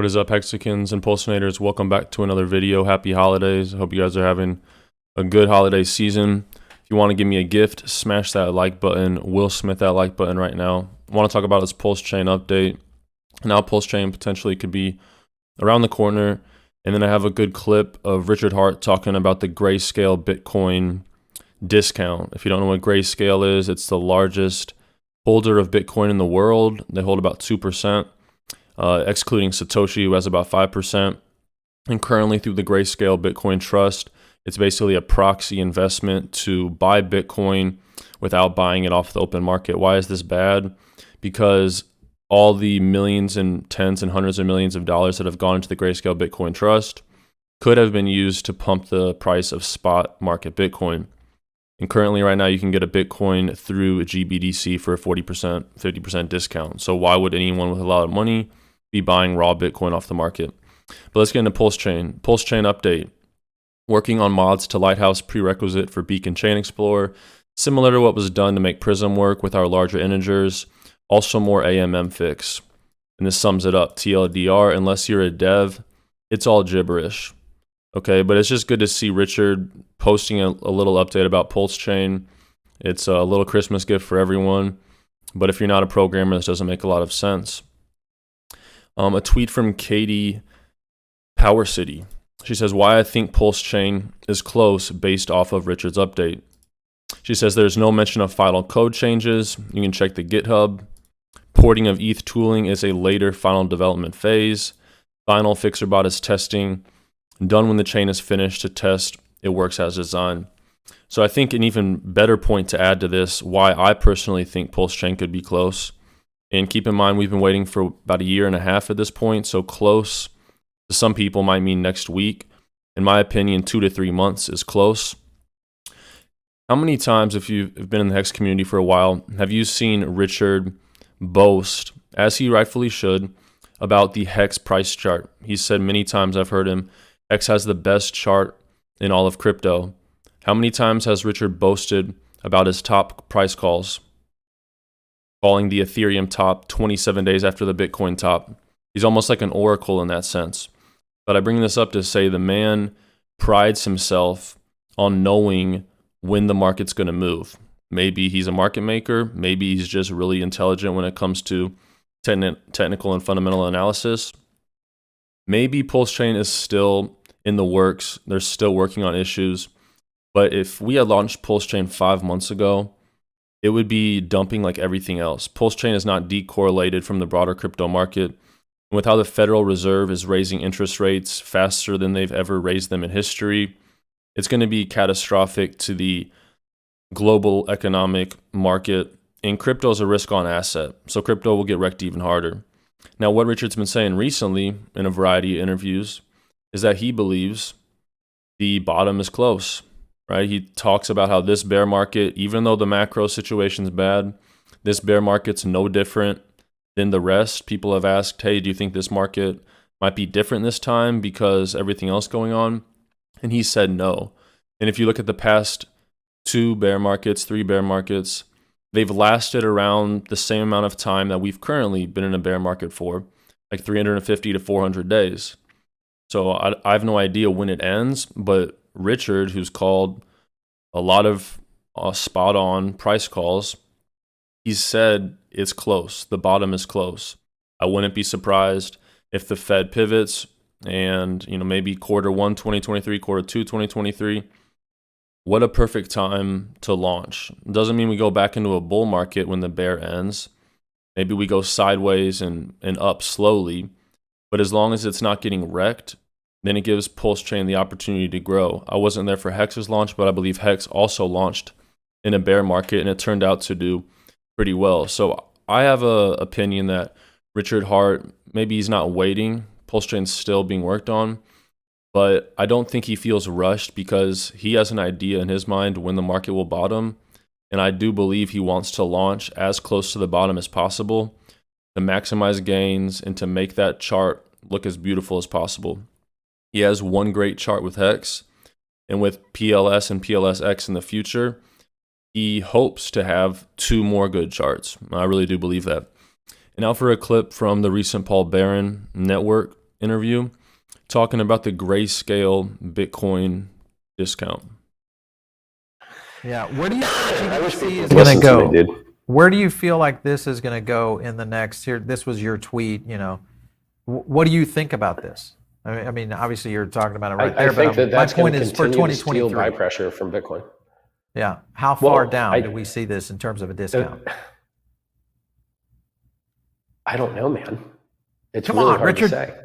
What is up, Hexicans and Pulsinators? Welcome back to another video. Happy holidays. I hope you guys are having a good holiday season. If you want to give me a gift, smash that like button. Will Smith that like button right now. I want to talk about this PulseChain update. Now PulseChain potentially could be around the corner. And then I have a good clip of Richard Hart talking about the Grayscale Bitcoin discount. If you don't know what Grayscale is, it's the largest holder of Bitcoin in the world. They hold about 2%. Excluding Satoshi, who has about 5%. And currently through the Grayscale Bitcoin Trust, it's basically a proxy investment to buy Bitcoin without buying it off the open market. Why is this bad? Because all the millions and tens and hundreds of millions of dollars that have gone into the Grayscale Bitcoin Trust could have been used to pump the price of spot market Bitcoin. And currently right now you can get a Bitcoin through a GBDC for a 40%, 50% discount. So why would anyone with a lot of money be buying raw Bitcoin off the market? But let's get into PulseChain. PulseChain update. Working on mods to Lighthouse prerequisite for Beacon Chain Explorer, similar to what was done to make Prism work with our larger integers. Also more AMM fix. And this sums it up. TLDR, unless you're a dev, it's all gibberish. Okay, but it's just good to see Richard posting a little update about PulseChain. It's a little Christmas gift for everyone. But if you're not a programmer, this doesn't make a lot of sense. A tweet from Katie Power City. She says, why I think PulseChain is close based off of Richard's update. She says there's no mention of final code changes. You can check the GitHub. Porting of ETH tooling is a later final development phase. Final FixerBot is testing. Done when the chain is finished to test it works as designed. So I think an even better point to add to this, why I personally think PulseChain could be close. And keep in mind, we've been waiting for about a year and a half at this point. So close to some people might mean next week. In my opinion, 2 to 3 months is close. How many times, if you've been in the Hex community for a while, have you seen Richard boast, as he rightfully should, about the Hex price chart? He said many times, I've heard him, Hex has the best chart in all of crypto. How many times has Richard boasted about his top price calls? Calling the Ethereum top 27 days after the Bitcoin top. He's almost like an oracle in that sense. But I bring this up to say the man prides himself on knowing when the market's going to move. Maybe he's a market maker. Maybe he's just really intelligent when it comes to technical and fundamental analysis. Maybe PulseChain is still in the works. They're still working on issues. But if we had launched PulseChain 5 months ago, it would be dumping like everything else. PulseChain is not decorrelated from the broader crypto market. And with how the Federal Reserve is raising interest rates faster than they've ever raised them in history, it's going to be catastrophic to the global economic market. And crypto is a risk-on asset, so crypto will get wrecked even harder. Now, what Richard's been saying recently in a variety of interviews is that he believes the bottom is close. Right? He talks about how this bear market, even though the macro situation is bad, this bear market's no different than the rest. People have asked, hey, do you think this market might be different this time because everything else going on? And he said no. And if you look at the past 2 bear markets, 3 bear markets, they've lasted around the same amount of time that we've currently been in a bear market for, like 350 to 400 days. So I have no idea when it ends, but Richard, who's called a lot of spot-on price calls, he said it's close. The bottom is close. I wouldn't be surprised if the Fed pivots and maybe Q1 2023, Q2 2023. What a perfect time to launch. It doesn't mean we go back into a bull market when the bear ends. Maybe we go sideways and up slowly. But as long as it's not getting wrecked, then it gives PulseChain the opportunity to grow. I wasn't there for Hex's launch, but I believe Hex also launched in a bear market, and it turned out to do pretty well. So I have an opinion that Richard Hart, maybe he's not waiting. PulseChain's still being worked on, but I don't think he feels rushed because he has an idea in his mind when the market will bottom, and I do believe he wants to launch as close to the bottom as possible to maximize gains and to make that chart look as beautiful as possible. He has one great chart with Hex, and with PLS and plsx in the future, he hopes to have 2 more good charts. I really do believe that. And now for a clip from the recent Paul Barron network interview talking about the Grayscale Bitcoin discount. Yeah, where do you think GBTC is going to go? Where do you feel like this is going to go in the next year? This was your tweet, you know. What do you think about this? I mean, obviously you're talking about it right there, but that's my point is for 2023. Steal buy pressure from Bitcoin. Yeah, how far down do we see this in terms of a discount? I don't know, man. It's Come really on, hard Richard. to say.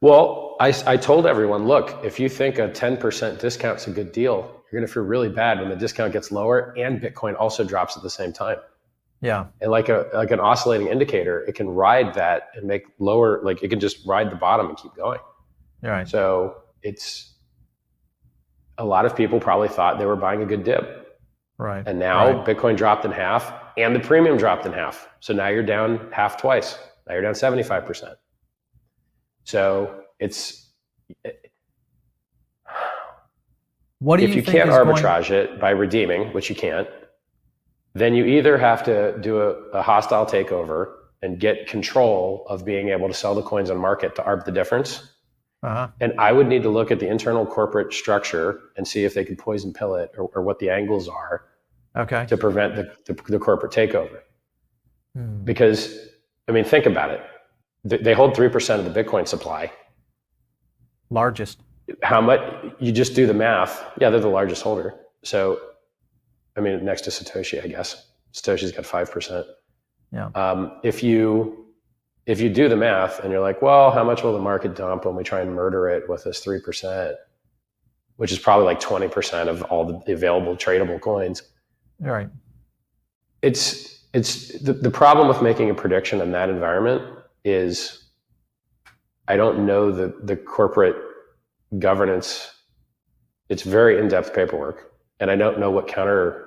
Well, I told everyone, look, if you think a 10% discount's a good deal, you're going to feel really bad when the discount gets lower and Bitcoin also drops at the same time. Yeah. And like an oscillating indicator, it can ride that and make lower, like it can just ride the bottom and keep going. All right. So it's, a lot of people probably thought they were buying a good dip. Right. And now Bitcoin dropped in half and the premium dropped in half. So now you're down half twice. Now you're down 75%. So it's, what do you if you think can't arbitrage it by redeeming, which you can't, then you either have to do a hostile takeover and get control of being able to sell the coins on market to arb the difference. And I would need to look at the internal corporate structure and see if they can poison pill it or what the angles are to prevent the corporate takeover. Because, I mean, think about it. They hold 3% of the Bitcoin supply. Largest. How much, you just do the math. Yeah, they're the largest holder. So, I mean, next to Satoshi, I guess. Satoshi's got 5%. Yeah. If you do the math and you're like, well, how much will the market dump when we try and murder it with this 3%, which is probably like 20% of all the available tradable coins. All right. It's the problem with making a prediction in that environment is I don't know the corporate governance. It's very in-depth paperwork, and I don't know what counterplay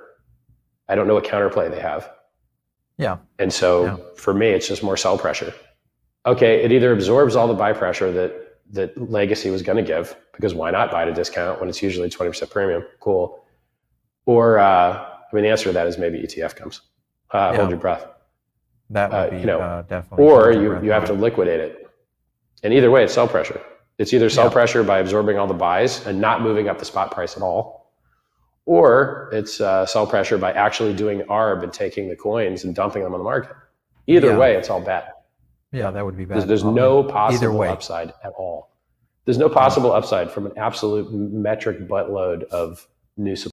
they have. Yeah. And so for me, it's just more sell pressure. Okay, it either absorbs all the buy pressure that Legacy was going to give, because why not buy at a discount when it's usually 20% premium? Cool. Or, I mean, the answer to that is maybe ETF comes. Hold your breath. That would be definitely. Or you have to liquidate it. And either way, it's sell pressure. It's either sell pressure by absorbing all the buys and not moving up the spot price at all, or it's sell pressure by actually doing ARB and taking the coins and dumping them on the market. Either way, it's all bad. Yeah, that would be bad. There's no possible upside at all. There's no possible upside from an absolute metric buttload of new supply.